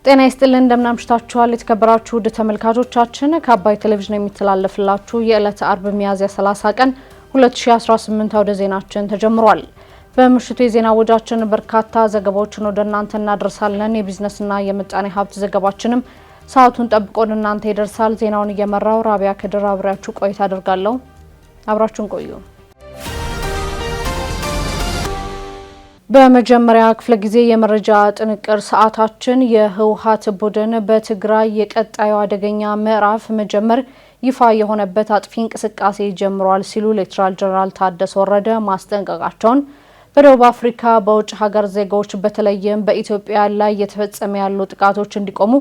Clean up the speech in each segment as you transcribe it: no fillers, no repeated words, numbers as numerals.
ጤና ይስጥልን እንደምናምሽታችኋል የተከበራችሁ ውድ ተመልካቾቻችን ከአባይ ቴሌቪዥን የሚተላለፍላችሁ የዕለተ አርብ ሚያዝያ 30 ቀን 2018 አውደ ዜናችን ተጀምሯል። በምሽቱ የዜና ወጃችን በርካታ ዘገባዎችን ወደ እናንተ እናደርሳለን። የቢዝነስና የምጣኔ ሀብት ዘገባችንም ሰዓቱን ጠብቆ እናንተ ይደርሳል። ዜናውን እየመራው ራቢያ ከድር አብራችሁ ቆይታ አደርጋለሁ። አብራችሁን ቆዩ። በመጀመሪያ ክፍለ ጊዜ የመረጃ ጥንቅር ሰዓታችን የህወሓት ቡድን በትግራይ የቀጣዩ አደገኛ ምዕራፍ መጀመር ይፋ የሆነበት አጥፊ እንቅስቃሴ ጀምሯል ሲሉ ሌተናል ጄኔራል ታደሰ ወረደ ማስጠንቀቃቸውን፣ በደቡብ አፍሪካ በውጭ ሀገር ዜጎች በተለይም በኢትዮጵያ ላይ እየተፈጸሙ ያሉ ጥቃቶች እንዲቆሙ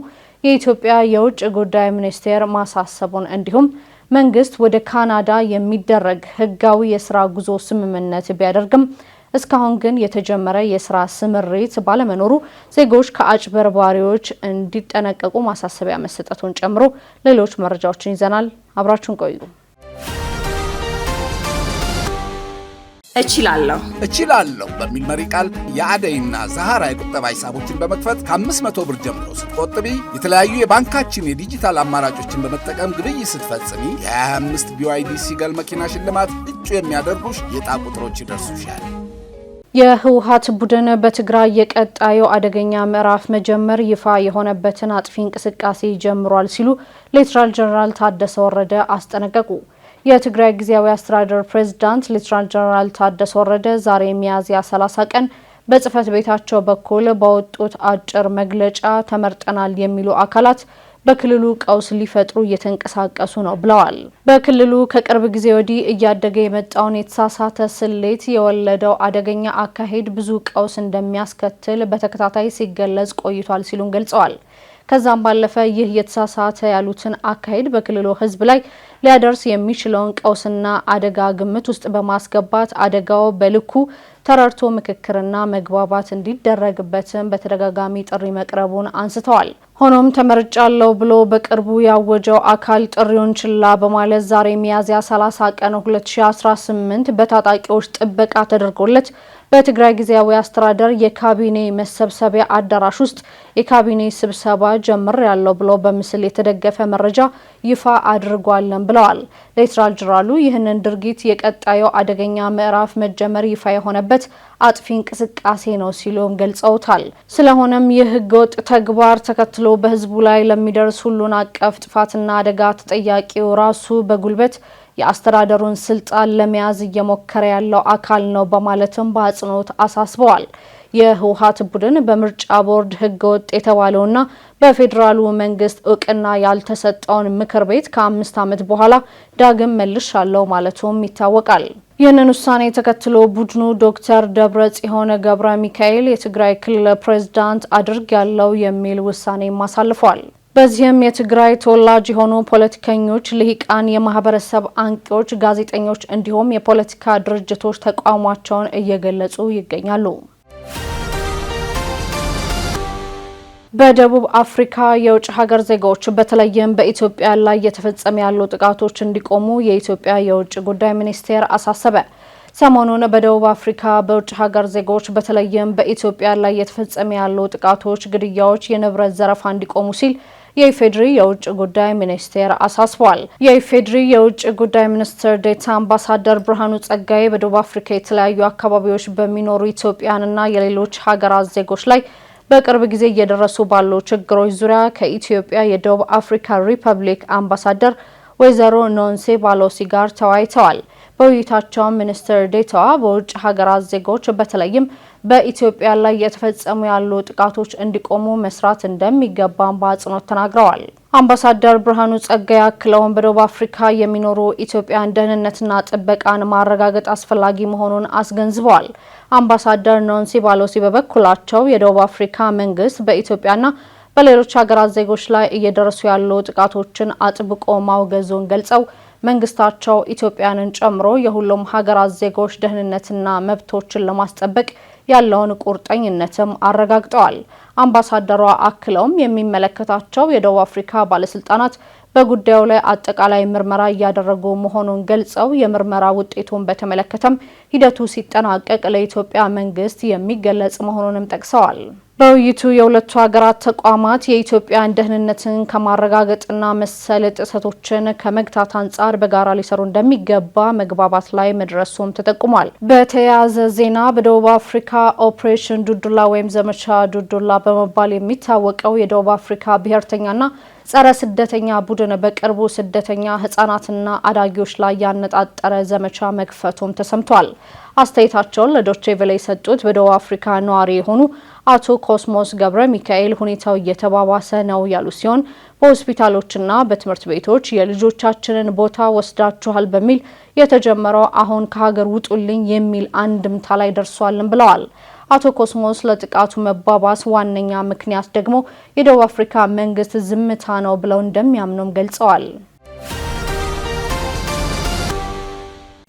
የኢትዮጵያ የውጭ ጉዳይ ሚኒስቴር ማሳሰቡን፣ እንዲሁም መንግስት ወደ ካናዳ የሚደረግ ህጋዊ የስራ ጉዞ ስምምነት ቢያደርግም እስካሁን ግን የተጀመረ የስራ ስምሪት ባለመኖሩ ዜጎች ከአጭበርባሪዎች እንዲጠነቀቁ ማሳሰቢያ መሰጠቱን ጨምሮ ሌሎች መረጃዎችን ይዘናል። አብራችሁን ቆዩ። እችላለሁ በሚል መሪ ቃል የአደይና ዛሃራ የቁጠባ ሂሳቦችን በመክፈት ከ500 ብር ጀምሮ ስትቆጥቢ የተለያዩ የባንካችን የዲጂታል አማራጮችን በመጠቀም ግብይት ስትፈጽሚ የ25 BYD ሲገል መኪና ሽልማት እጩ የሚያደርጉሽ የዕጣ ቁጥሮች ይደርሱሻል። የህወሓት ቡድን በትግራይ የቀጣዩ አደገኛ ምዕራፍ መጀመር ይፋ የሆነበትን አጥፊ እንቅስቃሴ ጀምሯል ሲሉ ሌተናል ጄኔራል ታደሰ ወረደ አስጠነቀቁ። የትግራይ ጊዜያዊ አስተዳደር ፕሬዝዳንት ሌተናል ጄኔራል ታደሰ ወረደ ዛሬ ሚያዝያ 30 ቀን በጽህፈት ቤታቸው በኩል ባወጡት አጭር መግለጫ ተመርጠናል የሚሉ አካላት በክልሉ ቀውስ ሊፈጥሩ እየተንቀሳቀሱ ነው ብለዋል። በክልሉ ከቅርብ ጊዜ ወዲህ እያደገ የመጣውን የተሳሳተ ስሌት የወለደው አደገኛ አካሄድ ብዙ ቀውስ እንደሚያስከትል በተከታታይ ሲገለጽ ቆይቷል ሲሉም ገልጸዋል። ከዛም ባለፈ ይህ የተሳሳተ ያሉትን አካሄድ በክልሉ ህዝብ ላይ ሊያደርስ የሚችለውን ቀውስና አደጋ ግምት ውስጥ በማስገባት አደጋው በልኩ ተረርቶ ምክክርና መግባባት እንዲደረግበትም በተደጋጋሚ ጥሪ መቅረቡን አንስተዋል። ሆኖም ተመርጫለሁ ብሎ በቅርቡ ያወጀው አካል ጥሪውን ችላ በማለት ዛሬ ሚያዝያ 30 ቀን 2018 በታጣቂዎች ጥበቃ ተደርጎለት በትግራይ ጊዜያዊ አስተዳደር የካቢኔ መሰብሰቢያ አዳራሽ ውስጥ የካቢኔ ስብሰባ ጀምሬያለሁ ብሎ በምስል የተደገፈ መረጃ ይፋ አድርጓለን ብለዋል። ሌተናል ጄኔራሉ ይህንን ድርጊት የቀጣዩ አደገኛ ምዕራፍ መጀመር ይፋ የሆነበት አጥፊ እንቅስቃሴ ነው ሲሉም ገልጸውታል። ስለሆነም ይህ ህገወጥ ተግባር ተከትሎ በህዝቡ ላይ ለሚደርስ ሁሉን አቀፍ ጥፋትና አደጋ ተጠያቂው ራሱ በጉልበት የአስተዳደሩን ስልጣን ለመያዝ እየሞከረ ያለው አካል ነው በማለትም በአጽንኦት አሳስበዋል። የህወሓት ቡድን በምርጫ ቦርድ ህገወጥ የተባለውና በፌዴራሉ መንግስት እውቅና ያልተሰጠውን ምክር ቤት ከ5 ዓመት በኋላ ዳግም መልሻለሁ ማለቱም ይታወቃል። ይህንን ውሳኔ ተከትሎ ቡድኑ ዶክተር ደብረጽዮን ገብረ ሚካኤል የትግራይ ክልል ፕሬዝዳንት አድርጌያለሁ የሚል ውሳኔም አሳልፏል። በዚህም የትግራይ ተወላጅ የሆኑ ፖለቲከኞች፣ ልሂቃን፣ የማህበረሰብ አንቂዎች፣ ጋዜጠኞች እንዲሁም የፖለቲካ ድርጅቶች ተቃውሟቸውን እየገለጹ ይገኛሉ። በደቡብ አፍሪካ የውጭ ሀገር ዜጎች በተለይም በኢትዮጵያ ላይ እየተፈጸሙ ያሉ ጥቃቶች እንዲቆሙ የኢትዮጵያ የውጭ ጉዳይ ሚኒስቴር አሳሰበ። ሰሞኑን በደቡብ አፍሪካ በውጭ ሀገር ዜጎች በተለይም በኢትዮጵያ ላይ እየተፈጸሙ ያሉ ጥቃቶች፣ ግድያዎች፣ የንብረት ዘረፋ እንዲቆሙ ሲል የኢፌድሪ የውጭ ጉዳይ ሚኒስቴር አሳስቧል። የኢፌድሪ የውጭ ጉዳይ ሚኒስትር ዴኤታ አምባሳደር ብርሃኑ ጸጋዬ በደቡብ አፍሪካ የተለያዩ አካባቢዎች በሚኖሩ ኢትዮጵያውያንና የሌሎች ሀገራት ዜጎች ላይ በቅርብ ጊዜ እየደረሱ ባሉ ችግሮች ዙሪያ ከኢትዮጵያ የደቡብ አፍሪካ ሪፐብሊክ አምባሳደር ወይዘሮ ኖንሴ ባሎሲ ጋር ተወያይተዋል። በውይይታቸው ሚኒስትር ዴኤታዋ በውጭ ሀገራት ዜጎች በተለይም በኢትዮጵያ ላይ የተፈጸሙ ያሉ ጥቃቶች እንዲቆሙ መስራት እንደሚገባም በአጽንኦት ተናግረዋል። አምባሳደር ብርሃኑ ጸጋዬ አክለውን በደቡብ አፍሪካ የሚኖሩ ኢትዮጵያን ደህንነትና ጥበቃን ማረጋገጥ አስፈላጊ መሆኑን አስገንዝበዋል። አምባሳደር ኖንሲ ባሎሲ በበኩላቸው የደቡብ አፍሪካ መንግስት በኢትዮጵያና በሌሎች ሀገራት ዜጎች ላይ እየደረሱ ያሉ ጥቃቶችን አጥብቆ ማውገዙን ገልጸው መንግስታቸው ኢትዮጵያንን ጨምሮ የሁሉም ሀገራት ዜጎች ደህንነትና መብቶችን ለማስጠበቅ ያለውን ቁርጠኝነትም አረጋግጠዋል። አምባሳደሯ አክለውም የሚመለከታቸው የደቡብ አፍሪካ ባለስልጣናት በጉዳዩ ላይ አጠቃላይ ምርመራ እያደረጉ መሆኑን ገልጸው የምርመራ ውጤቱን በተመለከተም ሂደቱ ሲጠናቀቅ ለኢትዮጵያ መንግስት የሚገለጽ መሆኑንም ጠቅሰዋል። በውይይቱ የሁለቱ ሀገራት ተቋማት የኢትዮጵያን ደህንነትን ከማረጋገጥና መሰል ጥሰቶችን ከመግታት አንጻር በጋራ ሊሰሩ እንደሚገባ መግባባት ላይ መድረሱም ተጠቁሟል። በተያያዘ ዜና በደቡብ አፍሪካ ኦፕሬሽን ዱዱላ ወይም ዘመቻ ዱዱላ በመባል የሚታወቀው የደቡብ አፍሪካ ብሔርተኛና ጸረ ስደተኛ ቡድን በቅርቡ ስደተኛ ህጻናትና አዳጊዎች ላይ ያነጣጠረ ዘመቻ መክፈቱም ተሰምቷል። አስተያየታቸውን ለዶቼ ቬለ የሰጡት በደቡብ አፍሪካ ነዋሪ የሆኑ አቶ ኮስሞስ ገብረ ሚካኤል ሁኔታው እየተባባሰ ነው ያሉ ሲሆን በሆስፒታሎችና በትምህርት ቤቶች የልጆቻችንን ቦታ ወስዳችኋል በሚል የተጀመረው አሁን ከሀገር ውጡልኝ የሚል አንድምታ ላይ ደርሷልን ብለዋል። አቶ ኮስሞስ ለጥቃቱ መባባስ ዋነኛ ምክንያት ደግሞ የደቡብ አፍሪካ መንግስት ዝምታ ነው ብለው እንደሚያምኑም ገልጸዋል።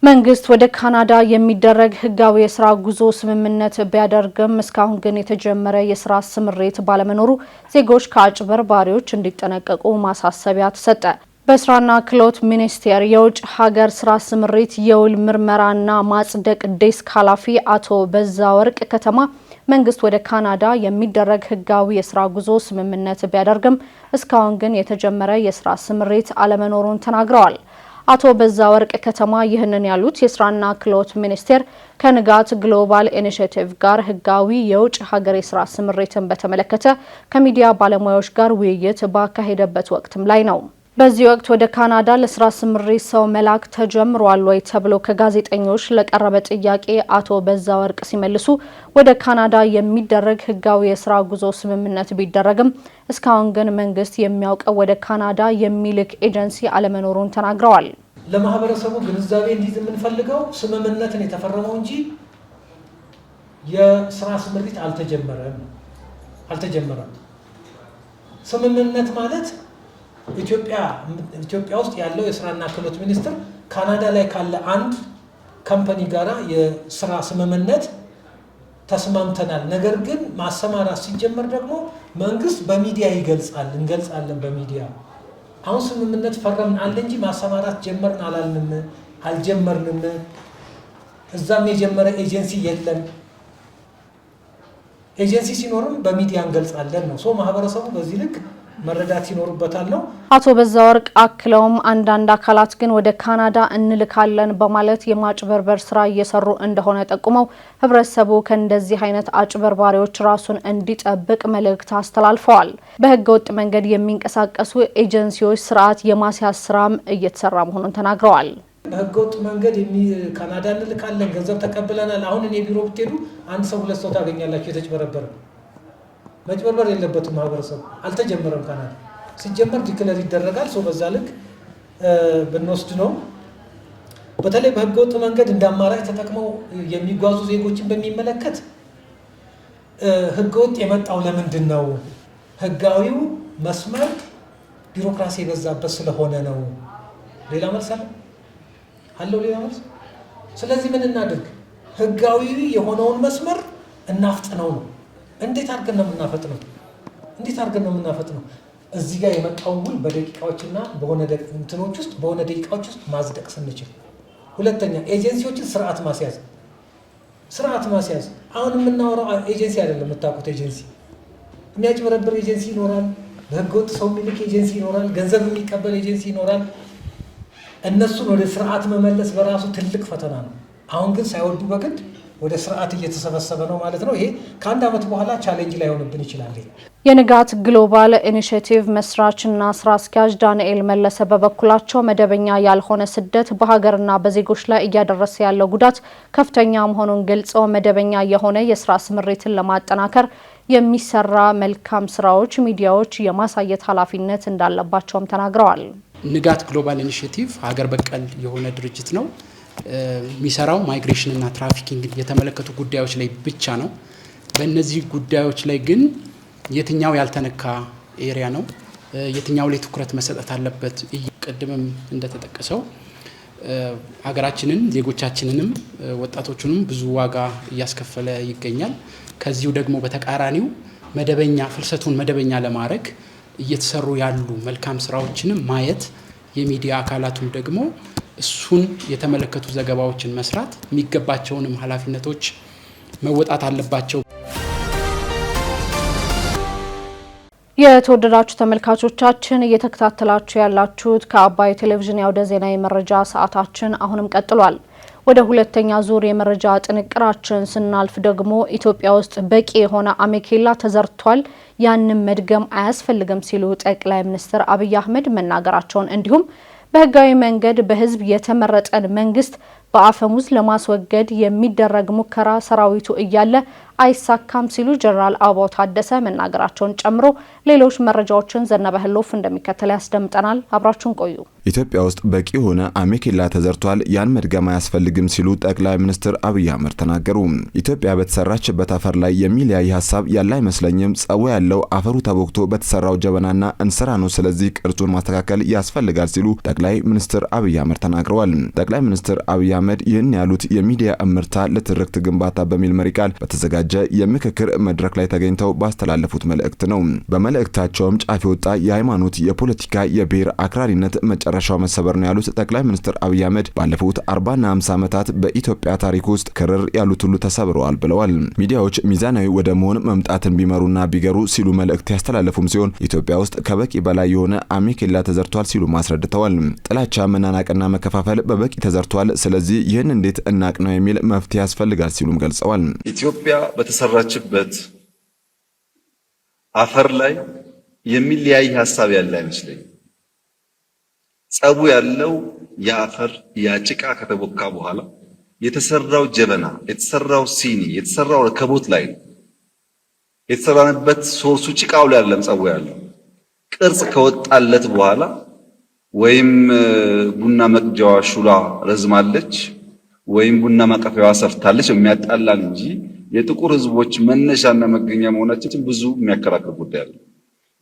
መንግስት ወደ ካናዳ የሚደረግ ህጋዊ የስራ ጉዞ ስምምነት ቢያደርግም እስካሁን ግን የተጀመረ የስራ ስምሪት ባለመኖሩ ዜጎች ከአጭበርባሪዎች እንዲጠነቀቁ ማሳሰቢያ ተሰጠ። በስራና ክህሎት ሚኒስቴር የውጭ ሀገር ስራ ስምሪት የውል ምርመራና ማጽደቅ ዴስክ ኃላፊ አቶ በዛወርቅ ከተማ መንግስት ወደ ካናዳ የሚደረግ ህጋዊ የስራ ጉዞ ስምምነት ቢያደርግም እስካሁን ግን የተጀመረ የስራ ስምሪት አለመኖሩን ተናግረዋል። አቶ በዛወርቅ ከተማ ይህንን ያሉት የስራና ክህሎት ሚኒስቴር ከንጋት ግሎባል ኢኒሼቲቭ ጋር ህጋዊ የውጭ ሀገር የስራ ስምሪትን በተመለከተ ከሚዲያ ባለሙያዎች ጋር ውይይት ባካሄደበት ወቅትም ላይ ነው። በዚህ ወቅት ወደ ካናዳ ለስራ ስምሪት ሰው መላክ ተጀምሯል ወይ ተብሎ ከጋዜጠኞች ለቀረበ ጥያቄ አቶ በዛወርቅ ሲመልሱ ወደ ካናዳ የሚደረግ ህጋዊ የስራ ጉዞ ስምምነት ቢደረግም እስካሁን ግን መንግስት የሚያውቀው ወደ ካናዳ የሚልክ ኤጀንሲ አለመኖሩን ተናግረዋል። ለማህበረሰቡ ግንዛቤ እንዲይዝ የምንፈልገው ስምምነትን የተፈረመው እንጂ የስራ ስምሪት አልተጀመረም። ስምምነት ማለት ኢትዮጵያ ውስጥ ያለው የስራና ክህሎት ሚኒስቴር ካናዳ ላይ ካለ አንድ ካምፓኒ ጋራ የስራ ስምምነት ተስማምተናል። ነገር ግን ማሰማራት ሲጀመር ደግሞ መንግስት በሚዲያ እንገልጻለን በሚዲያ አሁን ስምምነት ፈረምን አለ እንጂ ማሰማራት ጀመርን አልጀመርንም። እዛም የጀመረ ኤጀንሲ የለም። ኤጀንሲ ሲኖርም በሚዲያ እንገልጻለን ነው። ማህበረሰቡ በዚህ ልክ መረዳት ይኖርበታል ነው። አቶ በዛወርቅ አክለውም አንዳንድ አካላት ግን ወደ ካናዳ እንልካለን በማለት የማጭበርበር ስራ እየሰሩ እንደሆነ ጠቁመው ህብረተሰቡ ከእንደዚህ አይነት አጭበርባሪዎች ራሱን እንዲጠብቅ መልእክት አስተላልፈዋል። በህገ ወጥ መንገድ የሚንቀሳቀሱ ኤጀንሲዎች ስርዓት የማስያዝ ስራም እየተሰራ መሆኑን ተናግረዋል። በህገ ወጥ መንገድ ካናዳ እንልካለን፣ ገንዘብ ተቀብለናል። አሁን እኔ ቢሮ ብትሄዱ አንድ ሰው ሁለት ሰው ታገኛላችሁ የተጭበረበረ። መጭበርበር የለበትም ማህበረሰቡ። አልተጀመረም። ካናዳ ሲጀመር ዲክለር ይደረጋል። በዛ ልክ ብንወስድ ነው። በተለይ በህገወጥ መንገድ እንደ አማራጭ ተጠቅመው የሚጓዙ ዜጎችን በሚመለከት ህገወጥ የመጣው ለምንድን ነው? ህጋዊው መስመር ቢሮክራሲ የበዛበት ስለሆነ ነው። ሌላ መልስ አለው? ሌላ መልስ? ስለዚህ ምን እናድርግ? ህጋዊ የሆነውን መስመር እናፍጥነው ነው። እንዴት አድርገን ነው የምናፈጥነው? እዚህ ጋር የመጣውን ውል በደቂቃዎችና በሆነ ደቂቃዎች ውስጥ ማጽደቅ ስንችል፣ ሁለተኛ ኤጀንሲዎችን ስርዓት ማስያዝ። አሁን የምናወራው ኤጀንሲ አይደለም። የምታውቁት ኤጀንሲ የሚያጭበረብር ኤጀንሲ ይኖራል። በህገወጥ ሰው የሚልክ ኤጀንሲ ይኖራል። ገንዘብ የሚቀበል ኤጀንሲ ይኖራል። እነሱን ወደ ስርዓት መመለስ በራሱ ትልቅ ፈተና ነው። አሁን ግን ሳይወዱ በግድ ወደ ስርዓት እየተሰበሰበ ነው ማለት ነው። ይሄ ከአንድ ዓመት በኋላ ቻሌንጅ ላይ ሆነብን ይችላል። የንጋት ግሎባል ኢኒሼቲቭ መስራችና ስራ አስኪያጅ ዳንኤል መለሰ በበኩላቸው መደበኛ ያልሆነ ስደት በሀገርና በዜጎች ላይ እያደረሰ ያለው ጉዳት ከፍተኛ መሆኑን ገልጸው መደበኛ የሆነ የስራ ስምሪትን ለማጠናከር የሚሰራ መልካም ስራዎች ሚዲያዎች የማሳየት ኃላፊነት እንዳለባቸውም ተናግረዋል። ንጋት ግሎባል ኢኒሼቲቭ ሀገር በቀል የሆነ ድርጅት ነው። የሚሰራው ማይግሬሽን እና ትራፊኪንግ የተመለከቱ ጉዳዮች ላይ ብቻ ነው። በእነዚህ ጉዳዮች ላይ ግን የትኛው ያልተነካ ኤሪያ ነው፣ የትኛው ላይ ትኩረት መሰጠት አለበት። ቅድምም እንደተጠቀሰው ሀገራችንን፣ ዜጎቻችንንም ወጣቶቹንም ብዙ ዋጋ እያስከፈለ ይገኛል። ከዚሁ ደግሞ በተቃራኒው ፍልሰቱን መደበኛ ለማድረግ እየተሰሩ ያሉ መልካም ስራዎችንም ማየት፣ የሚዲያ አካላቱም ደግሞ እሱን የተመለከቱ ዘገባዎችን መስራት የሚገባቸውንም ኃላፊነቶች መወጣት አለባቸው። የተወደዳችሁ ተመልካቾቻችን እየተከታተላችሁ ያላችሁት ከአባይ ቴሌቪዥን ያውደ ዜና የመረጃ ሰዓታችን አሁንም ቀጥሏል። ወደ ሁለተኛ ዙር የመረጃ ጥንቅራችን ስናልፍ ደግሞ ኢትዮጵያ ውስጥ በቂ የሆነ አሜኬላ ተዘርቷል፣ ያንን መድገም አያስፈልግም ሲሉ ጠቅላይ ሚኒስትር አብይ አህመድ መናገራቸውን እንዲሁም በህጋዊ መንገድ በህዝብ የተመረጠን መንግስት በአፈሙዝ ለማስወገድ የሚደረግ ሙከራ ሰራዊቱ እያለ አይሳካም ሲሉ ጀነራል አበባው ታደሰ መናገራቸውን ጨምሮ ሌሎች መረጃዎችን ዘነበ ህሎፍ እንደሚከተል ያስደምጠናል። አብራችሁን ቆዩ። ኢትዮጵያ ውስጥ በቂ የሆነ አሜኬላ ተዘርቷል፣ ያን መድገም አያስፈልግም ሲሉ ጠቅላይ ሚኒስትር አብይ አህመድ ተናገሩ። ኢትዮጵያ በተሰራችበት አፈር ላይ የሚለያይ ሀሳብ ያለ አይመስለኝም። ጸቡ ያለው አፈሩ ተቦክቶ በተሰራው ጀበናና እንስራ ነው። ስለዚህ ቅርጹን ማስተካከል ያስፈልጋል ሲሉ ጠቅላይ ሚኒስትር አብይ አህመድ ተናግረዋል። ጠቅላይ ሚኒስትር አብይ አህመድ ይህን ያሉት የሚዲያ እምርታ ለትርክት ግንባታ በሚል መሪ ቃል በተዘጋጀ የምክክር መድረክ ላይ ተገኝተው ባስተላለፉት መልእክት ነው። በመልእክታቸውም ጫፍ የወጣ የሃይማኖት፣ የፖለቲካ፣ የብሔር አክራሪነት መጨረሻው መሰበር ነው ያሉት ጠቅላይ ሚኒስትር አብይ አህመድ ባለፉት 40 እና 50 ዓመታት በኢትዮጵያ ታሪክ ውስጥ ክርር ያሉት ሁሉ ተሰብረዋል ብለዋል። ሚዲያዎች ሚዛናዊ ወደ መሆን መምጣትን ቢመሩና ቢገሩ ሲሉ መልእክት ያስተላለፉም ሲሆን ኢትዮጵያ ውስጥ ከበቂ በላይ የሆነ አሜኬላ ተዘርቷል ሲሉ ማስረድተዋል። ጥላቻ፣ መናናቅና መከፋፈል በበቂ ተዘርቷል። ስለዚህ ይህን እንዴት እናቅ ነው የሚል መፍትሄ ያስፈልጋል ሲሉም ገልጸዋል። ኢትዮጵያ በተሰራችበት አፈር ላይ የሚለያይ ሐሳብ ያለ አይመስለኝም። ጸቡ ያለው የአፈር ያጭቃ ከተቦካ በኋላ የተሰራው ጀበና፣ የተሰራው ሲኒ፣ የተሰራው ረከቦት ላይ ነው። የተሰራንበት ሶርሱ ጭቃው ላይ አይደለም ጸቡ ያለው። ቅርጽ ከወጣለት በኋላ ወይም ቡና መቅጃዋ ሹላ ረዝማለች ወይም ቡና ማቀፊያዋ ሰፍታለች የሚያጣላን እንጂ የጥቁር ህዝቦች መነሻና መገኛ መሆናችን ብዙ የሚያከራክር ጉዳይ አለ።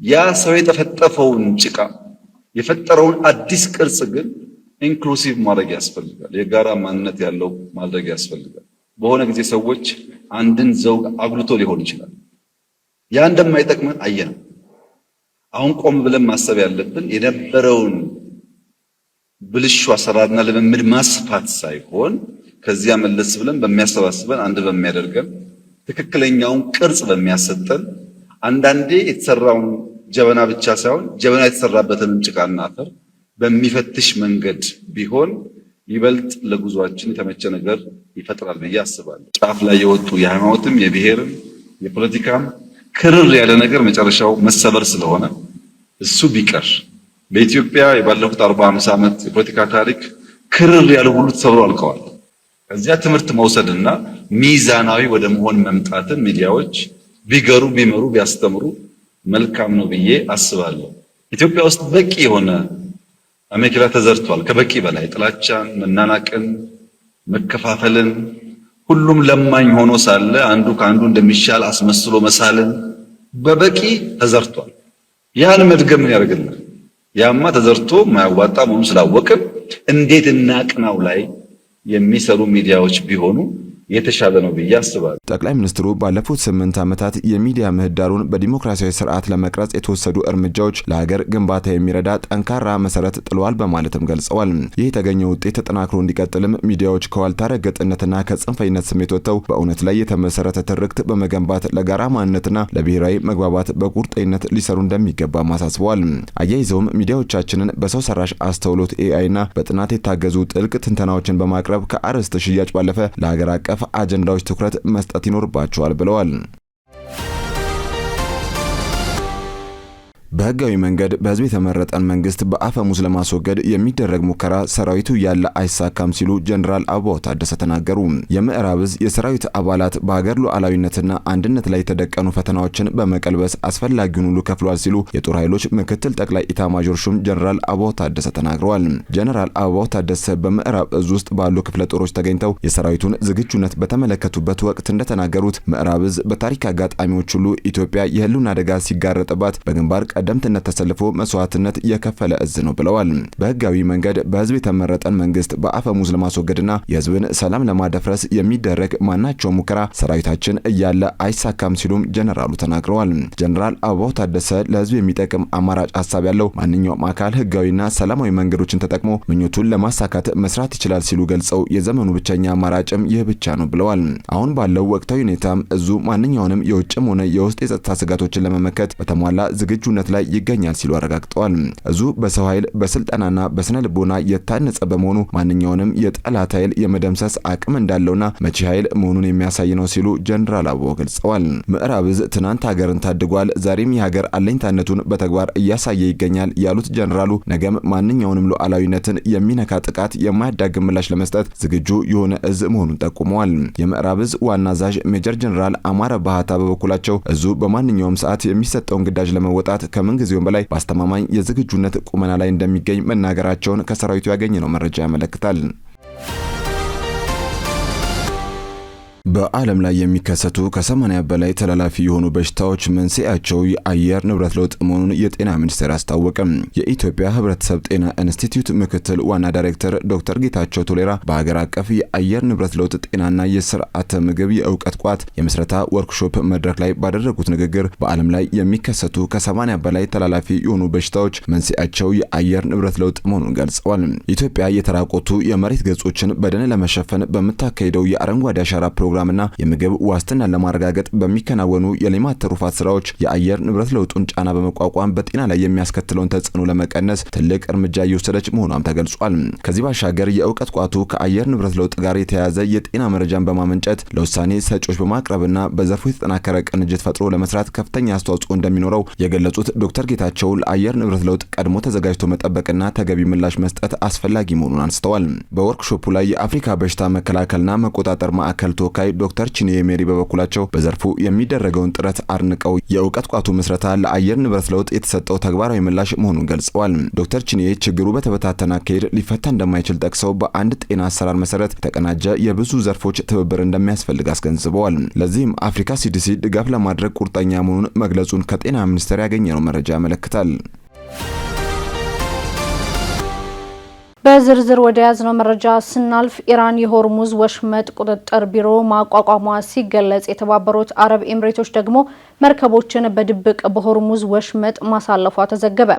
ያ ሰው የጠፈጠፈውን ጭቃ የፈጠረውን አዲስ ቅርጽ ግን ኢንክሉሲቭ ማድረግ ያስፈልጋል። የጋራ ማንነት ያለው ማድረግ ያስፈልጋል። በሆነ ጊዜ ሰዎች አንድን ዘውግ አጉልቶ ሊሆን ይችላል። ያ እንደማይጠቅመን አየነው። አሁን ቆም ብለን ማሰብ ያለብን የነበረውን ብልሹ አሰራርና ልምምድ ማስፋት ሳይሆን ከዚያ መለስ ብለን በሚያሰባስበን አንድ በሚያደርገን ትክክለኛውን ቅርጽ በሚያሰጠን አንዳንዴ የተሰራውን ጀበና ብቻ ሳይሆን ጀበና የተሰራበትን ጭቃና አፈር በሚፈትሽ መንገድ ቢሆን ይበልጥ ለጉዟችን የተመቸ ነገር ይፈጥራል ብዬ አስባለሁ። ጫፍ ላይ የወጡ የሃይማኖትም የብሔርም የፖለቲካም ክርር ያለ ነገር መጨረሻው መሰበር ስለሆነ እሱ ቢቀር በኢትዮጵያ የባለፉት 40-50 ዓመት የፖለቲካ ታሪክ ክርር ያለ ሁሉ ተሰብሮ አልቀዋል። ከዚያ ትምህርት መውሰድና ሚዛናዊ ወደ መሆን መምጣትን ሚዲያዎች ቢገሩ ቢመሩ ቢያስተምሩ መልካም ነው ብዬ አስባለሁ። ኢትዮጵያ ውስጥ በቂ የሆነ አሜኬላ ተዘርቷል። ከበቂ በላይ ጥላቻን፣ መናናቅን፣ መከፋፈልን ሁሉም ለማኝ ሆኖ ሳለ አንዱ ከአንዱ እንደሚሻል አስመስሎ መሳልን በበቂ ተዘርቷል። ያን መድገም ያደርግልናል። ያማ ተዘርቶ ማያዋጣ መሆኑን ስላወቅን እንዴት እናቅናው ላይ የሚሰሩ ሚዲያዎች ቢሆኑ የተሻለ ነው ብዬ አስባለሁ። ጠቅላይ ሚኒስትሩ ባለፉት 8 ዓመታት የሚዲያ ምህዳሩን በዲሞክራሲያዊ ስርዓት ለመቅረጽ የተወሰዱ እርምጃዎች ለሀገር ግንባታ የሚረዳ ጠንካራ መሰረት ጥለዋል በማለትም ገልጸዋል። ይህ የተገኘው ውጤት ተጠናክሮ እንዲቀጥልም ሚዲያዎች ከዋልታ ረገጥነትና ከጽንፈኝነት ስሜት ወጥተው በእውነት ላይ የተመሰረተ ትርክት በመገንባት ለጋራ ማንነትና ለብሔራዊ መግባባት በቁርጠኝነት ሊሰሩ እንደሚገባ አሳስበዋል። አያይዘውም ሚዲያዎቻችንን በሰው ሰራሽ አስተውሎት ኤአይና በጥናት የታገዙ ጥልቅ ትንተናዎችን በማቅረብ ከአርዕስተ ሽያጭ ባለፈ ለሀገር አቀፍ አጀንዳዎች ትኩረት መስጠት ይኖርባቸዋል ብለዋል። በህጋዊ መንገድ በህዝብ የተመረጠን መንግስት በአፈሙዝ ለማስወገድ የሚደረግ ሙከራ ሰራዊቱ ያለ አይሳካም ሲሉ ጀነራል አበባው ታደሰ ተናገሩ። የምዕራብ ዕዝ የሰራዊት አባላት በሀገር ሉዓላዊነትና አንድነት ላይ የተደቀኑ ፈተናዎችን በመቀልበስ አስፈላጊውን ሁሉ ከፍሏል ሲሉ የጦር ኃይሎች ምክትል ጠቅላይ ኢታማዦር ሹም ጀነራል አበባው ታደሰ ተናግረዋል። ጀነራል አበባው ታደሰ በምዕራብ ዕዝ ውስጥ ባሉ ክፍለ ጦሮች ተገኝተው የሰራዊቱን ዝግጁነት በተመለከቱበት ወቅት እንደተናገሩት ምዕራብ ዕዝ በታሪክ አጋጣሚዎች ሁሉ ኢትዮጵያ የህልውና አደጋ ሲጋረጥባት በግንባር ቀደምትነት ተሰልፎ መስዋዕትነት የከፈለ እዝ ነው ብለዋል። በህጋዊ መንገድ በህዝብ የተመረጠን መንግስት በአፈሙዝ ለማስወገድና የህዝብን ሰላም ለማደፍረስ የሚደረግ ማናቸው ሙከራ ሰራዊታችን እያለ አይሳካም ሲሉም ጀነራሉ ተናግረዋል። ጀነራል አበባው ታደሰ ለህዝብ የሚጠቅም አማራጭ ሐሳብ ያለው ማንኛውም አካል ህጋዊና ሰላማዊ መንገዶችን ተጠቅሞ ምኞቱን ለማሳካት መስራት ይችላል ሲሉ ገልጸው የዘመኑ ብቸኛ አማራጭም ይህ ብቻ ነው ብለዋል። አሁን ባለው ወቅታዊ ሁኔታም እዙ ማንኛውንም የውጭም ሆነ የውስጥ የጸጥታ ስጋቶችን ለመመከት በተሟላ ዝግጁነት ላይ ይገኛል ሲሉ አረጋግጠዋል። እዙ በሰው ኃይል በስልጠናና በስነ ልቦና የታነጸ በመሆኑ ማንኛውንም የጠላት ኃይል የመደምሰስ አቅም እንዳለውና መቺ ኃይል መሆኑን የሚያሳይ ነው ሲሉ ጀነራል አበባው ገልጸዋል። ምዕራብ እዝ ትናንት ሀገርን ታድጓል፣ ዛሬም የሀገር አለኝታነቱን በተግባር እያሳየ ይገኛል ያሉት ጀነራሉ ነገም ማንኛውንም ሉዓላዊነትን የሚነካ ጥቃት የማያዳግም ምላሽ ለመስጠት ዝግጁ የሆነ እዝ መሆኑን ጠቁመዋል። የምዕራብ እዝ ዋና አዛዥ ሜጀር ጀነራል አማረ ባህታ በበኩላቸው እዙ በማንኛውም ሰዓት የሚሰጠውን ግዳጅ ለመወጣት ከምንጊዜውም በላይ በአስተማማኝ የዝግጁነት ቁመና ላይ እንደሚገኝ መናገራቸውን ከሰራዊቱ ያገኘነው መረጃ ያመለክታል። በዓለም ላይ የሚከሰቱ ከ80 በላይ ተላላፊ የሆኑ በሽታዎች መንስኤያቸው የአየር ንብረት ለውጥ መሆኑን የጤና ሚኒስቴር አስታወቀ። የኢትዮጵያ ሕብረተሰብ ጤና ኢንስቲትዩት ምክትል ዋና ዳይሬክተር ዶክተር ጌታቸው ቶሌራ በሀገር አቀፍ የአየር ንብረት ለውጥ ጤናና የስርዓተ ምግብ የእውቀት ቋት የምስረታ ወርክሾፕ መድረክ ላይ ባደረጉት ንግግር በዓለም ላይ የሚከሰቱ ከ80 በላይ ተላላፊ የሆኑ በሽታዎች መንስኤያቸው የአየር ንብረት ለውጥ መሆኑን ገልጸዋል። ኢትዮጵያ የተራቆቱ የመሬት ገጾችን በደን ለመሸፈን በምታካሄደው የአረንጓዴ አሻራ ፕሮግራምና የምግብ ዋስትናን ለማረጋገጥ በሚከናወኑ የልማት ትሩፋት ስራዎች የአየር ንብረት ለውጡን ጫና በመቋቋም በጤና ላይ የሚያስከትለውን ተጽዕኖ ለመቀነስ ትልቅ እርምጃ እየወሰደች መሆኗም ተገልጿል። ከዚህ ባሻገር የእውቀት ቋቱ ከአየር ንብረት ለውጥ ጋር የተያያዘ የጤና መረጃን በማመንጨት ለውሳኔ ሰጪዎች በማቅረብና በዘርፉ የተጠናከረ ቅንጅት ፈጥሮ ለመስራት ከፍተኛ አስተዋጽኦ እንደሚኖረው የገለጹት ዶክተር ጌታቸው ለአየር ንብረት ለውጥ ቀድሞ ተዘጋጅቶ መጠበቅና ተገቢ ምላሽ መስጠት አስፈላጊ መሆኑን አንስተዋል። በወርክሾፑ ላይ የአፍሪካ በሽታ መከላከልና መቆጣጠር ማዕከል ተወካይ ዶክተር ቺኒዬ ሜሪ በበኩላቸው በዘርፉ የሚደረገውን ጥረት አድንቀው የእውቀት ቋቱ መስረታ ለአየር ንብረት ለውጥ የተሰጠው ተግባራዊ ምላሽ መሆኑን ገልጸዋል። ዶክተር ቺኒዬ ችግሩ በተበታተነ አካሄድ ሊፈታ እንደማይችል ጠቅሰው በአንድ ጤና አሰራር መሰረት የተቀናጀ የብዙ ዘርፎች ትብብር እንደሚያስፈልግ አስገንዝበዋል። ለዚህም አፍሪካ ሲዲሲ ድጋፍ ለማድረግ ቁርጠኛ መሆኑን መግለጹን ከጤና ሚኒስቴር ያገኘነው መረጃ ያመለክታል። በዝርዝር ወደ ያዝነው መረጃ ስናልፍ ኢራን የሆርሙዝ ወሽመጥ ቁጥጥር ቢሮ ማቋቋሟ ሲገለጽ የተባበሩት አረብ ኤምሬቶች ደግሞ መርከቦችን በድብቅ በሆርሙዝ ወሽመጥ ማሳለፏ ተዘገበ።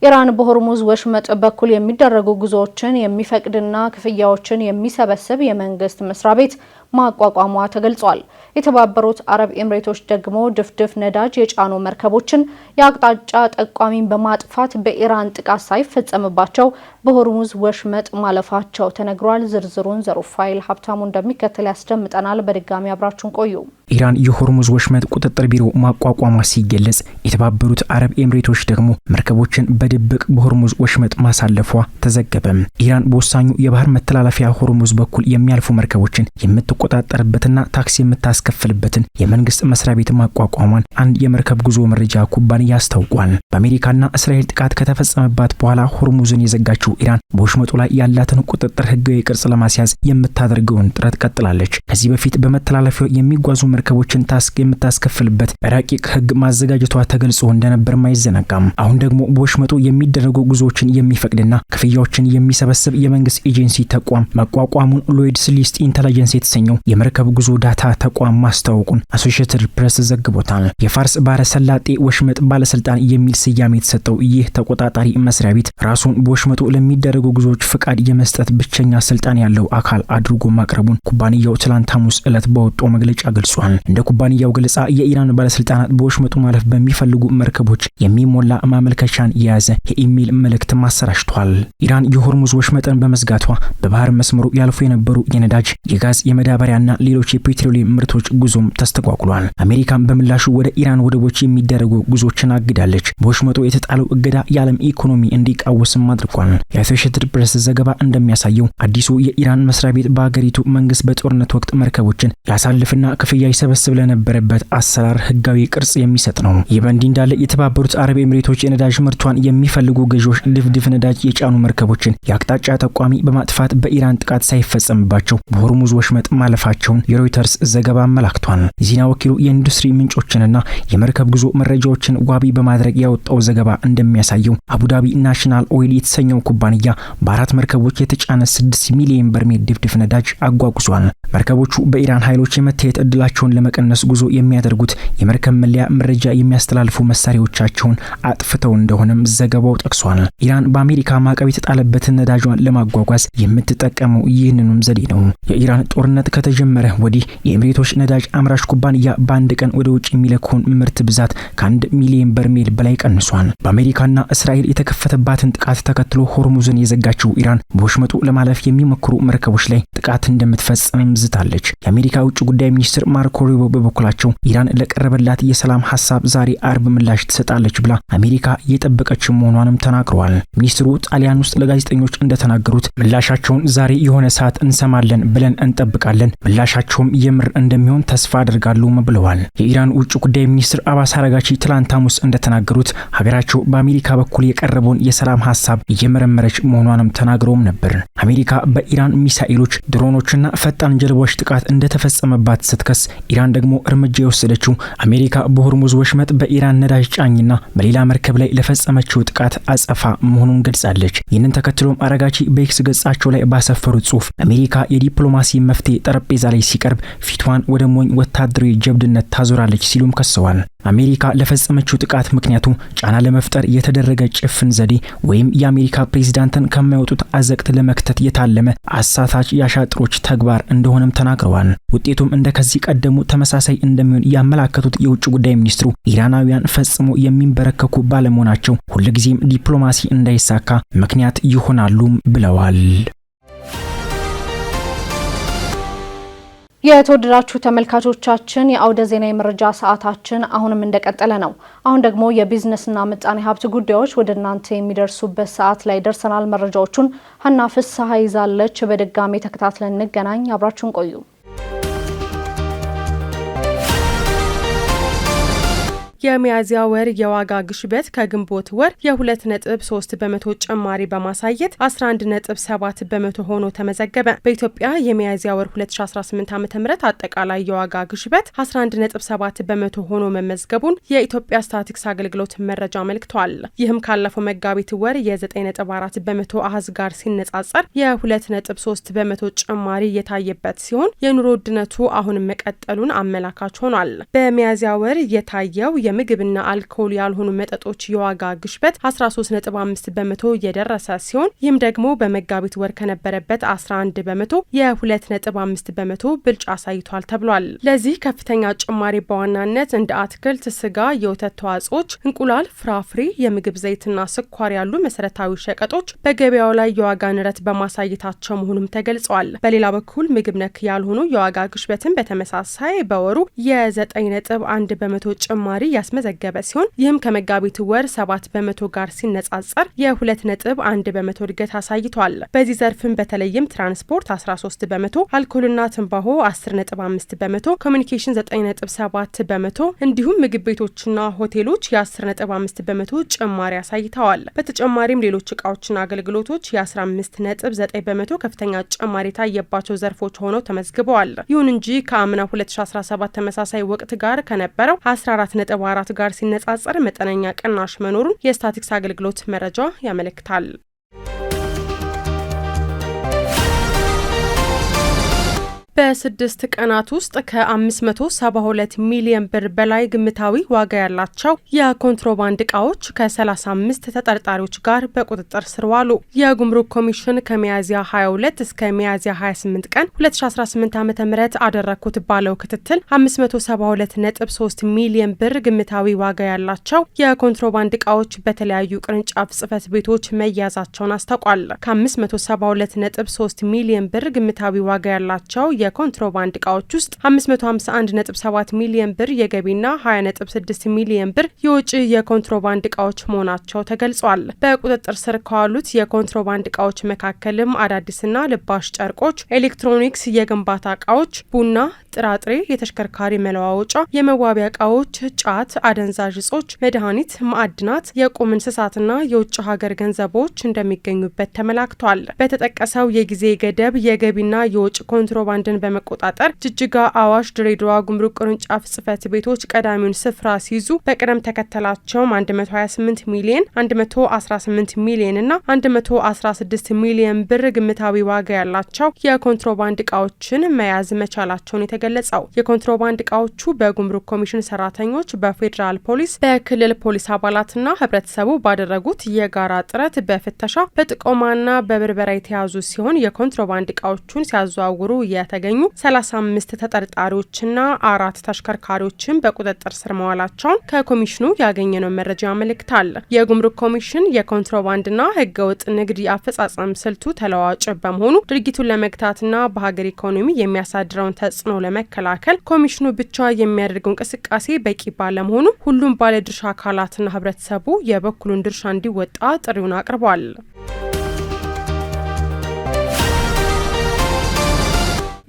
ኢራን በሆርሙዝ ወሽመጥ በኩል የሚደረጉ ጉዞዎችን የሚፈቅድና ክፍያዎችን የሚሰበስብ የመንግስት መስሪያ ቤት ማቋቋሟ ተገልጿል። የተባበሩት አረብ ኤምሬቶች ደግሞ ድፍድፍ ነዳጅ የጫኑ መርከቦችን የአቅጣጫ ጠቋሚን በማጥፋት በኢራን ጥቃት ሳይፈጸምባቸው በሆርሙዝ ወሽመጥ ማለፋቸው ተነግሯል። ዝርዝሩን ዘሩፋይል ሀብታሙ እንደሚከተል ያስደምጠናል። በድጋሚ አብራችሁን ቆዩ። ኢራን የሆርሙዝ ወሽመጥ ቁጥጥር ቢሮ ማቋቋሟ ሲገለጽ የተባበሩት አረብ ኤምሬቶች ደግሞ መርከቦችን በድብቅ በሆርሙዝ ወሽመጥ ማሳለፏ ተዘገበ። ኢራን በወሳኙ የባህር መተላለፊያ ሆርሙዝ በኩል የሚያልፉ መርከቦችን የምትቆጣጠርበትና ታክስ የምታስከፍልበትን የመንግስት መስሪያ ቤት ማቋቋሟን አንድ የመርከብ ጉዞ መረጃ ኩባንያ አስታውቋል። በአሜሪካና እስራኤል ጥቃት ከተፈጸመባት በኋላ ሆርሙዝን የዘጋችው ኢራን በወሽመጡ ላይ ያላትን ቁጥጥር ህጋዊ ቅርጽ ለማስያዝ የምታደርገውን ጥረት ቀጥላለች። ከዚህ በፊት በመተላለፊያው የሚጓዙ መርከቦችን ታክስ የምታስከፍልበት ረቂቅ ህግ ማዘጋጀቷ ተገልጾ እንደነበር ማይዘነጋም። አሁን ደግሞ በወሽመጡ የሚደረጉ ጉዞዎችን የሚፈቅድና ክፍያዎችን የሚሰበስብ የመንግስት ኤጀንሲ ተቋም መቋቋሙን ሎይድስ ሊስት ኢንተለጀንስ የተሰኘው የመርከብ ጉዞ ዳታ ተቋም ማስታወቁን አሶሺየትድ ፕሬስ ዘግቦታል። የፋርስ ባህረ ሰላጤ ወሽመጥ ባለስልጣን የሚል ስያሜ የተሰጠው ይህ ተቆጣጣሪ መስሪያ ቤት ራሱን በወሽመጡ ለሚደረጉ ጉዞዎች ፍቃድ የመስጠት ብቸኛ ስልጣን ያለው አካል አድርጎ ማቅረቡን ኩባንያው ትላንት ሐሙስ ዕለት ባወጣው መግለጫ ገልጿል። እንደ ኩባንያው ገለጻ የኢራን ባለስልጣናት በወሽመጡ ማለፍ በሚፈልጉ መርከቦች የሚሞላ ማመልከቻን የያዘ የኢሜል መልእክት ማሰራጭቷል። ኢራን የሆርሙዝ ወሽመጥን በመዝጋቷ በባህር መስመሩ ያልፉ የነበሩ የነዳጅ፣ የጋዝ፣ የመዳበሪያና ሌሎች የፔትሮሊየም ምርቶች ጉዞም ተስተጓጉሏል። አሜሪካን በምላሹ ወደ ኢራን ወደቦች የሚደረጉ ጉዞዎችን አግዳለች። በወሽመጡ የተጣለው እገዳ የዓለም ኢኮኖሚ እንዲቃወስም አድርጓል። የአሶሺየትድ ፕሬስ ዘገባ እንደሚያሳየው አዲሱ የኢራን መስሪያ ቤት በአገሪቱ መንግስት በጦርነት ወቅት መርከቦችን ያሳልፍና ክፍያ ይሰበስብ ለነበረበት አሰራር ህጋዊ ቅርጽ የሚሰጥ ነው። ይህ በእንዲህ እንዳለ የተባበሩት አረብ ኤምሬቶች የነዳጅ ምርቷን የሚፈልጉ ገዢዎች ድፍድፍ ነዳጅ የጫኑ መርከቦችን የአቅጣጫ ጠቋሚ በማጥፋት በኢራን ጥቃት ሳይፈጸምባቸው በሆርሙዝ ወሽመጥ ማለፋቸውን የሮይተርስ ዘገባ አመላክቷል። የዜና ወኪሉ የኢንዱስትሪ ምንጮችንና የመርከብ ጉዞ መረጃዎችን ዋቢ በማድረግ ያወጣው ዘገባ እንደሚያሳየው አቡዳቢ ናሽናል ኦይል የተሰኘው ኩባንያ በ4 መርከቦች የተጫነ 6 ሚሊዮን በርሜል ድፍድፍ ነዳጅ አጓጉዟል። መርከቦቹ በኢራን ኃይሎች የመታየት እድላቸውን ለመቀነስ ጉዞ የሚያደርጉት የመርከብ መለያ መረጃ የሚያስተላልፉ መሳሪያዎቻቸውን አጥፍተው እንደሆነም ዘገባው ጠቅሷል። ኢራን በአሜሪካ ማዕቀብ የተጣለበትን ነዳጇን ለማጓጓዝ የምትጠቀመው ይህንኑም ዘዴ ነው። የኢራን ጦርነት ከተጀመረ ወዲህ የኤምሬቶች ነዳጅ አምራች ኩባንያ በአንድ ቀን ወደ ውጭ የሚለከውን ምርት ብዛት ከ1 ሚሊዮን በርሜል በላይ ቀንሷል። በአሜሪካና እስራኤል የተከፈተባትን ጥቃት ተከትሎ ሆርሙዝን የዘጋችው ኢራን በወሽመጡ ለማለፍ የሚሞክሩ መርከቦች ላይ ጥቃት እንደምትፈጽም ዝታለች። የአሜሪካ ውጭ ጉዳይ ሚኒስትር ማርኮ ሩቢዮ በበኩላቸው ኢራን ለቀረበላት የሰላም ሐሳብ ዛሬ አርብ ምላሽ ትሰጣለች ብላ አሜሪካ እየጠበቀች መሆኗንም ተናግረዋል። ሚኒስትሩ ጣሊያን ውስጥ ለጋዜጠኞች እንደተናገሩት ምላሻቸውን ዛሬ የሆነ ሰዓት እንሰማለን ብለን እንጠብቃለን፣ ምላሻቸውም የምር እንደሚሆን ተስፋ አድርጋለሁ ብለዋል። የኢራን ውጭ ጉዳይ ሚኒስትር አባስ አራጋቺ ትላንት ሐሙስ እንደተናገሩት ሀገራቸው በአሜሪካ በኩል የቀረበውን የሰላም ሐሳብ እየመረመረች መሆኗንም ተናግረውም ነበር። አሜሪካ በኢራን ሚሳኤሎች፣ ድሮኖችና ፈጣን ጀልባዎች ጥቃት እንደተፈጸመባት ስትከስ ኢራን ደግሞ እርምጃ የወሰደችው አሜሪካ በሆርሙዝ ወሽመጥ በኢራን ነዳጅ ጫኝና በሌላ መርከብ ላይ ለፈጸመችው ጥቃት አጸፋ መሆኑን ገልጻለች። ይህንን ተከትሎም አራጋቺ በኤክስ ገጻቸው ላይ ባሰፈሩት ጽሑፍ አሜሪካ የዲፕሎማሲ መፍትሄ ጠረጴዛ ላይ ሲቀርብ ፊቷን ወደ ሞኝ ወታደራዊ ጀብድነት ታዞራለች ሲሉም ከሰዋል። አሜሪካ ለፈጸመችው ጥቃት ምክንያቱ ጫና ለመፍጠር የተደረገ ጭፍን ዘዴ ወይም የአሜሪካ ፕሬዝዳንትን ከማይወጡት አዘቅት ለመክተት የታለመ አሳታች ያሻጥሮች ተግባር እንደሆነም ተናግረዋል። ውጤቱም እንደ ከዚህ ቀደሙ ተመሳሳይ እንደሚሆን ያመላከቱት የውጭ ጉዳይ ሚኒስትሩ ኢራናውያን ፈጽሞ የሚንበረከኩ ባለመሆናቸው ሁልጊዜም ዲፕሎማሲ እንዳይሳካ ምክንያት ይሆናሉ ብለዋል። የተወደዳችሁ ተመልካቾቻችን የአውደ ዜና የመረጃ ሰዓታችን አሁንም እንደቀጠለ ነው። አሁን ደግሞ የቢዝነስና ምጣኔ ሀብት ጉዳዮች ወደ እናንተ የሚደርሱበት ሰዓት ላይ ደርሰናል። መረጃዎቹን ሀና ፍስሐ ይዛለች። በድጋሚ ተከታትለን እንገናኝ። አብራችሁን ቆዩ። የሚያዝያ ወር የዋጋ ግሽበት ከግንቦት ወር የ2.3 በመቶ ጭማሪ በማሳየት 11.7 በመቶ ሆኖ ተመዘገበ። በኢትዮጵያ የሚያዝያ ወር 2018 ዓ.ም አጠቃላይ የዋጋ ግሽበት 11.7 በመቶ ሆኖ መመዝገቡን የኢትዮጵያ ስታቲስቲክስ አገልግሎት መረጃ አመልክቷል። ይህም ካለፈው መጋቢት ወር የ9.4 በመቶ አሃዝ ጋር ሲነጻጸር የ2.3 በመቶ ጭማሪ የታየበት ሲሆን የኑሮ ውድነቱ አሁንም መቀጠሉን አመላካች ሆኗል። በሚያዝያ ወር የታየው የምግብና አልኮል ያልሆኑ መጠጦች የዋጋ ግሽበት 13.5 በመቶ የደረሰ ሲሆን ይህም ደግሞ በመጋቢት ወር ከነበረበት 11 በመቶ የ2.5 በመቶ ብልጫ አሳይቷል ተብሏል። ለዚህ ከፍተኛ ጭማሪ በዋናነት እንደ አትክልት፣ ስጋ፣ የወተት ተዋጽኦች፣ እንቁላል፣ ፍራፍሬ፣ የምግብ ዘይትና ስኳር ያሉ መሰረታዊ ሸቀጦች በገበያው ላይ የዋጋ ንረት በማሳየታቸው መሆኑም ተገልጿል። በሌላ በኩል ምግብ ነክ ያልሆኑ የዋጋ ግሽበትን በተመሳሳይ በወሩ የ9.1 በመቶ ጭማሪ ያስመዘገበ ሲሆን ይህም ከመጋቢት ወር 7 በመቶ ጋር ሲነጻጸር የ2.1 በመቶ እድገት አሳይቷል። በዚህ ዘርፍም በተለይም ትራንስፖርት 13 በመቶ፣ አልኮልና ትንባሆ 10.5 በመቶ፣ ኮሚኒኬሽን 9.7 በመቶ እንዲሁም ምግብ ቤቶችና ሆቴሎች የ10.5 በመቶ ጭማሪ አሳይተዋል። በተጨማሪም ሌሎች እቃዎችና አገልግሎቶች የ15.9 በመቶ ከፍተኛ ጭማሪ የታየባቸው ዘርፎች ሆነው ተመዝግበዋል። ይሁን እንጂ ከአምና 2017 ተመሳሳይ ወቅት ጋር ከነበረው 14.4 ጋር ሲነጻጸር መጠነኛ ቅናሽ መኖሩን የስታቲስቲክስ አገልግሎት መረጃ ያመለክታል። በ6 ቀናት ውስጥ ከ572 ሚሊዮን ብር በላይ ግምታዊ ዋጋ ያላቸው የኮንትሮባንድ እቃዎች ከ35 ተጠርጣሪዎች ጋር በቁጥጥር ስር ዋሉ። የጉምሩክ ኮሚሽን ከሚያዝያ 22 እስከ ሚያዝያ 28 ቀን 2018 ዓ.ም አደረኩት ባለው ክትትል 572.3 ሚሊዮን ብር ግምታዊ ዋጋ ያላቸው የኮንትሮባንድ እቃዎች በተለያዩ ቅርንጫፍ ጽህፈት ቤቶች መያዛቸውን አስታውቋል። ከ572.3 ሚሊዮን ብር ግምታዊ ዋጋ ያላቸው የኮንትሮባንድ እቃዎች ውስጥ 551.7 ሚሊዮን ብር የገቢና 20.6 ሚሊዮን ብር የውጭ የኮንትሮባንድ እቃዎች መሆናቸው ተገልጿል። በቁጥጥር ስር ከዋሉት የኮንትሮባንድ እቃዎች መካከልም አዳዲስና ልባሽ ጨርቆች፣ ኤሌክትሮኒክስ፣ የግንባታ እቃዎች፣ ቡና፣ ጥራጥሬ፣ የተሽከርካሪ መለዋወጫ፣ የመዋቢያ እቃዎች፣ ጫት፣ አደንዛዥ እጾች፣ መድኃኒት፣ ማዕድናት፣ የቁም እንስሳትና የውጭ ሀገር ገንዘቦች እንደሚገኙበት ተመላክቷል። በተጠቀሰው የጊዜ ገደብ የገቢና የውጭ ኮንትሮባንድ ዝውውርን በመቆጣጠር ጅጅጋ፣ አዋሽ፣ ድሬዳዋ ጉምሩክ ቅርንጫፍ ጽህፈት ቤቶች ቀዳሚውን ስፍራ ሲይዙ በቅደም ተከተላቸው 128 ሚሊዮን፣ 118 ሚሊዮን እና 116 ሚሊዮን ብር ግምታዊ ዋጋ ያላቸው የኮንትሮባንድ እቃዎችን መያዝ መቻላቸውን የተገለጸው የኮንትሮባንድ እቃዎቹ በጉምሩክ ኮሚሽን ሰራተኞች፣ በፌዴራል ፖሊስ፣ በክልል ፖሊስ አባላትና ህብረተሰቡ ባደረጉት የጋራ ጥረት በፍተሻ በጥቆማና በብርበራ የተያዙ ሲሆን የኮንትሮባንድ እቃዎቹን ሲያዘዋውሩ የተገኙ 35 ተጠርጣሪዎችና 4 ተሽከርካሪዎችን በቁጥጥር ስር መዋላቸውን ከኮሚሽኑ ያገኘነው መረጃ ያመለክታል። የጉምሩክ ኮሚሽን የኮንትሮባንድና ህገወጥ ንግድ አፈጻጸም ስልቱ ተለዋዋጭ በመሆኑ ድርጊቱን ለመግታትና በሀገር ኢኮኖሚ የሚያሳድረውን ተጽዕኖ ለመከላከል ኮሚሽኑ ብቻ የሚያደርገው እንቅስቃሴ በቂ ባለመሆኑ ሁሉም ባለድርሻ አካላትና ህብረተሰቡ የበኩሉን ድርሻ እንዲወጣ ጥሪውን አቅርቧል።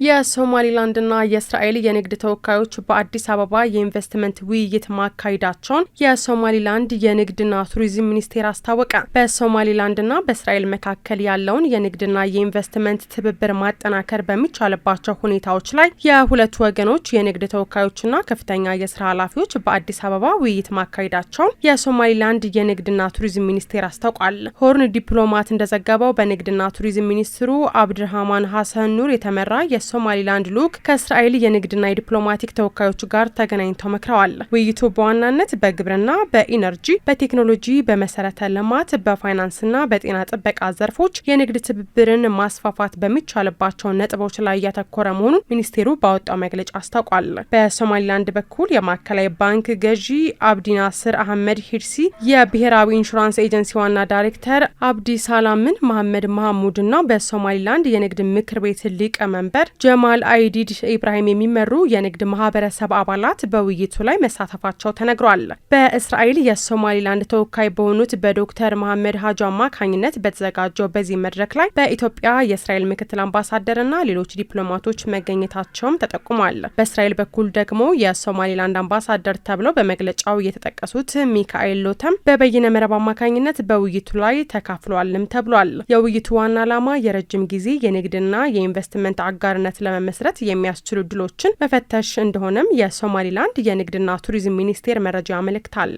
የሶማሊላንድና የእስራኤል የንግድ ተወካዮች በአዲስ አበባ የኢንቨስትመንት ውይይት ማካሄዳቸውን የሶማሊላንድ የንግድና ቱሪዝም ሚኒስቴር አስታወቀ። በሶማሊላንድና በእስራኤል መካከል ያለውን የንግድና የኢንቨስትመንት ትብብር ማጠናከር በሚቻልባቸው ሁኔታዎች ላይ የሁለቱ ወገኖች የንግድ ተወካዮችና ከፍተኛ የስራ ኃላፊዎች በአዲስ አበባ ውይይት ማካሄዳቸውን የሶማሊላንድ የንግድና ቱሪዝም ሚኒስቴር አስታውቋል። ሆርን ዲፕሎማት እንደዘገበው በንግድና ቱሪዝም ሚኒስትሩ አብድርሃማን ሀሰን ኑር የተመራ የሶማሊላንድ ልዑክ ከእስራኤል የንግድና የዲፕሎማቲክ ተወካዮች ጋር ተገናኝተው መክረዋል። ውይይቱ በዋናነት በግብርና፣ በኢነርጂ፣ በቴክኖሎጂ፣ በመሰረተ ልማት፣ በፋይናንስና በጤና ጥበቃ ዘርፎች የንግድ ትብብርን ማስፋፋት በሚቻልባቸው ነጥቦች ላይ ያተኮረ መሆኑን ሚኒስቴሩ ባወጣው መግለጫ አስታውቋል። በሶማሊላንድ በኩል የማዕከላዊ ባንክ ገዢ አብዲናስር አህመድ ሂርሲ፣ የብሔራዊ ኢንሹራንስ ኤጀንሲ ዋና ዳይሬክተር አብዲ ሳላምን መሐመድ ማህሙድና በሶማሊላንድ የንግድ ምክር ቤት ሊቀመንበር ጀማል አይዲድ ኢብራሂም የሚመሩ የንግድ ማህበረሰብ አባላት በውይይቱ ላይ መሳተፋቸው ተነግሯል። በእስራኤል የሶማሊላንድ ተወካይ በሆኑት በዶክተር መሐመድ ሀጂ አማካኝነት በተዘጋጀው በዚህ መድረክ ላይ በኢትዮጵያ የእስራኤል ምክትል አምባሳደርና ሌሎች ዲፕሎማቶች መገኘታቸውም ተጠቁሟል። በእስራኤል በኩል ደግሞ የሶማሊላንድ አምባሳደር ተብለው በመግለጫው የተጠቀሱት ሚካኤል ሎተም በበይነ መረብ አማካኝነት በውይይቱ ላይ ተካፍሏልም ተብሏል። የውይይቱ ዋና ዓላማ የረጅም ጊዜ የንግድና የኢንቨስትመንት አጋርነት ለመመስረት የሚያስችሉ እድሎችን መፈተሽ እንደሆነም የሶማሊላንድ የንግድና ቱሪዝም ሚኒስቴር መረጃ ያመለክታል።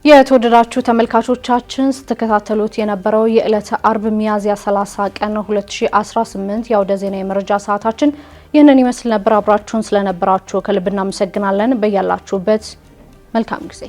የተወደዳችሁ ተመልካቾቻችን ስትከታተሉት የነበረው የዕለተ አርብ ሚያዝያ 30 ቀን 2018 የአውደ ዜና የመረጃ ሰዓታችን ይህንን ይመስል ነበር። አብራችሁን ስለነበራችሁ ከልብ እናመሰግናለን። በያላችሁበት መልካም ጊዜ